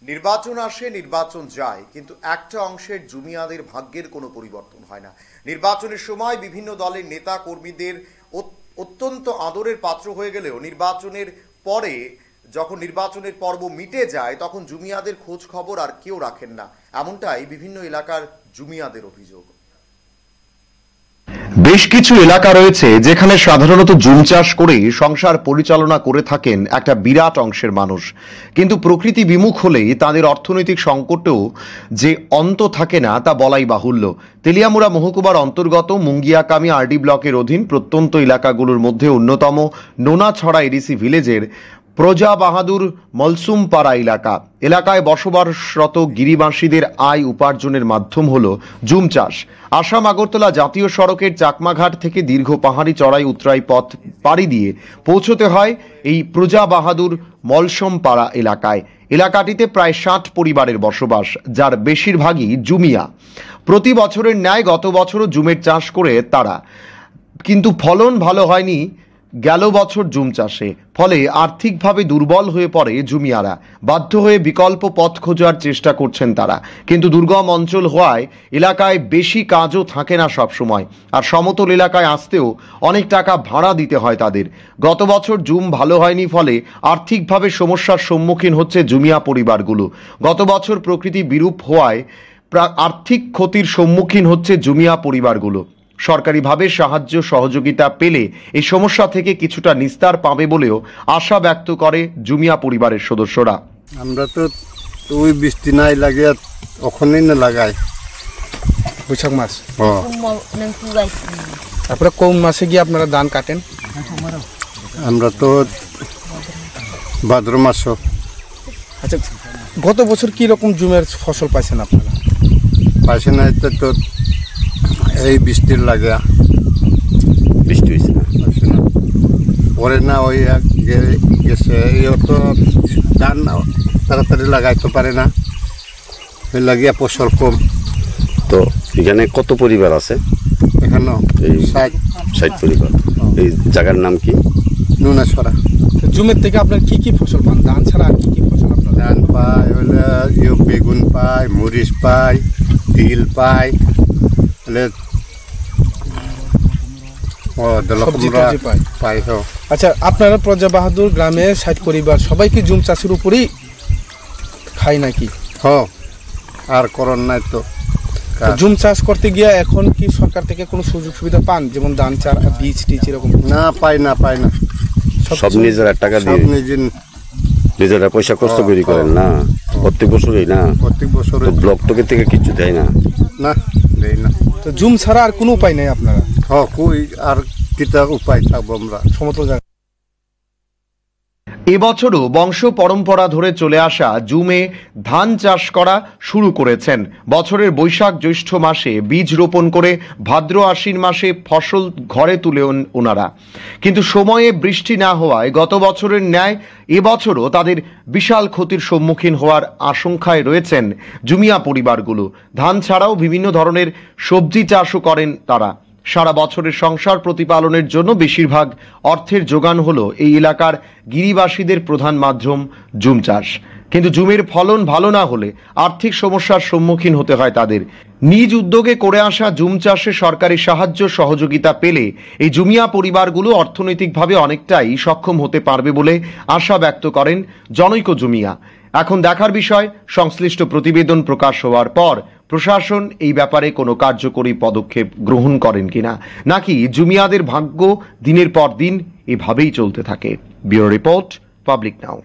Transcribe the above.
নির্বাচন আসে, নির্বাচন যায়, কিন্তু একটা অংশের জুমিয়াদের ভাগ্যের কোনো পরিবর্তন হয় না। নির্বাচনের সময় বিভিন্ন দলের নেতা কর্মীদের অত্যন্ত আদরের পাত্র হয়ে গেলেও নির্বাচনের পরে যখন নির্বাচনের পর্ব মিটে যায় তখন জুমিয়াদের খোঁজ খবর আর কেউ রাখেন না, এমনটাই বিভিন্ন এলাকার জুমিয়াদের অভিযোগ। বেশ কিছু এলাকা রয়েছে যেখানে সাধারণত জুম চাষ করে সংসার পরিচালনা করে থাকেন একটা বিরাট অংশের মানুষ, কিন্তু প্রকৃতি বিমুখ হলেই তাদের অর্থনৈতিক সংকটেও যে অন্ত থাকে না তা বলাই বাহুল্য। তেলিয়ামুড়া মহকুমার অন্তর্গত মুঙ্গিয়াকামি আরডি ব্লকের অধীন প্রত্যন্ত এলাকাগুলোর মধ্যে অন্যতম নোনাছড়া এডিসি ভিলেজের প্রজা বাহাদুর মলসুমপাড়া এলাকায় বসবাসরত গিরিবাসীদের আয় উপার্জনের মাধ্যম হল জুম চাষ। আসাম আগরতলা জাতীয় সড়কের চাকমাঘাট থেকে দীর্ঘ পাহাড়ি চড়াই উতরাই পথ পাড়ি দিয়ে পৌঁছতে হয় এই প্রজা বাহাদুর মলসুমপাড়া এলাকাটিতে প্রায় ৬০ পরিবারের বসবাস, যার বেশিরভাগই জুমিয়া। প্রতি বছরের ন্যায় গত বছরও জুমের চাষ করে তারা, কিন্তু ফলন ভালো হয়নি গেল বছর জুম চাষে। ফলে আর্থিকভাবে দুর্বল হয়ে পড়ে জুমিয়ারা। বাধ্য হয়ে বিকল্প পথ খোঁজার চেষ্টা করছেন তারা, কিন্তু দুর্গম অঞ্চল হওয়ায় এলাকায় বেশি কাজও থাকে না সব সময়, আর সমতল এলাকায় আসতেও অনেক টাকা ভাড়া দিতে হয় তাদের। গত বছর জুম ভালো হয়নি, ফলে আর্থিকভাবে সমস্যার সম্মুখীন হচ্ছে জুমিয়া পরিবারগুলো। গত বছর প্রকৃতি বিরূপ হওয়ায় আর্থিক ক্ষতির সম্মুখীন হচ্ছে জুমিয়া পরিবারগুলো। সরকারিভাবে সাহায্য সহযোগিতা পেলে এই সমস্যা থেকে কিছুটা নিস্তার পাবে বলেও আশা ব্যক্ত করে জুমিয়া পরিবারের সদস্যরা। আমরা তো ওই বৃষ্টি নাই লাগে ওখানেই না লাগাই বৈশাখ মাস। তারপরে কোন মাসে গিয়ে আপনারা ধান কাটেন? আমরা তো ভাদ্র মাস। আচ্ছা, গত বছর কি রকম জুমের ফসল পাইছেন আপনারা? পাইছে না, তো এই বৃষ্টির লাগে বৃষ্টি হয়েছে না, পরে না ওই গেছে, তো ধান তাড়াতাড়ি লাগাইতে পারে না, ওই লাগিয়া ফসল কম। তো এখানে কত পরিবার আছে? এখানে এই ৬০ পরিবার। এই জায়গার নাম কি? নোনাছড়া। জুমের থেকে আপনার কি কি ফসল পান? ধান ছাড়া আর কি কি ফসল আপনার? ধান পাই, হলে বেগুন পাই, মরিচ পাই, তিল পাই, পাই। আচ্ছা, আপনারা প্রজা বাহাদুর গ্রামে ৬০ পরিবার সবাই কি জুম চাষের উপরই খায় নাকি? আর করণ নাই তো। জুম চাষ করতে গিয়ে এখন কি সরকার থেকে কোনো সুযোগ সুবিধা পান, যেমন ধান চারা, বীজ টিজ এরকম? না, পাই না। সব নিজেরা টাকা দিয়ে নিজেরা পয়সা খরচ করে করেন না? প্রত্যেক বছরই না? প্রত্যেক বছর। ব্লক টোকে থেকে কিছু দেয় না? না, দেয় না। তো জুম ছাড়া আর কোনো উপায় নেই আপনারা? কই আর কিটা উপায় থাকবো আমরা সমতল জায়গা। এবছরও বংশ পরম্পরা ধরে চলে আসা জুমে ধান চাষ করা শুরু করেছেন। বছরের বৈশাখ জ্যৈষ্ঠ মাসে বীজ রোপণ করে ভাদ্র আশ্বিন মাসে ফসল ঘরে তুলে ওনারা, কিন্তু সময়ে বৃষ্টি না হওয়ায় গত বছরের ন্যায় এবছরও তাদের বিশাল ক্ষতির সম্মুখীন হওয়ার আশঙ্কায় রয়েছেন জুমিয়া পরিবারগুলো। ধান ছাড়াও বিভিন্ন ধরনের সবজি চাষও করেন তারা। সারা বছরের সংসার প্রতিপালনের জন্য বেশিরভাগ অর্থের যোগান হলো এই এলাকার গিরিবাসীদের প্রধান মাধ্যম জুম চাষ, কিন্তু জুমের ফলন ভালো না হলে আর্থিক সমস্যার সম্মুখীন হতে হয় তাদের। নিজ উদ্যোগে করে আসা জুম চাষে সরকারি সাহায্য সহযোগিতা পেলে এই জুমিয়া পরিবারগুলো অর্থনৈতিকভাবে অনেকটাই সক্ষম হতে পারবে বলে আশা ব্যক্ত করেন জনৈক জুমিয়া। এখন দেখার বিষয়, সংশ্লিষ্ট প্রতিবেদন প্রকাশ হওয়ার পর প্রশাসন এই ব্যাপারে কোনো কার্যকরী পদক্ষেপ গ্রহণ করেন কিনা, নাকি জুমিয়াদের ভাগ্য দিনের পর দিন এভাবেই চলতে থাকে। ব্যুরো রিপোর্ট, পাবলিক নাও।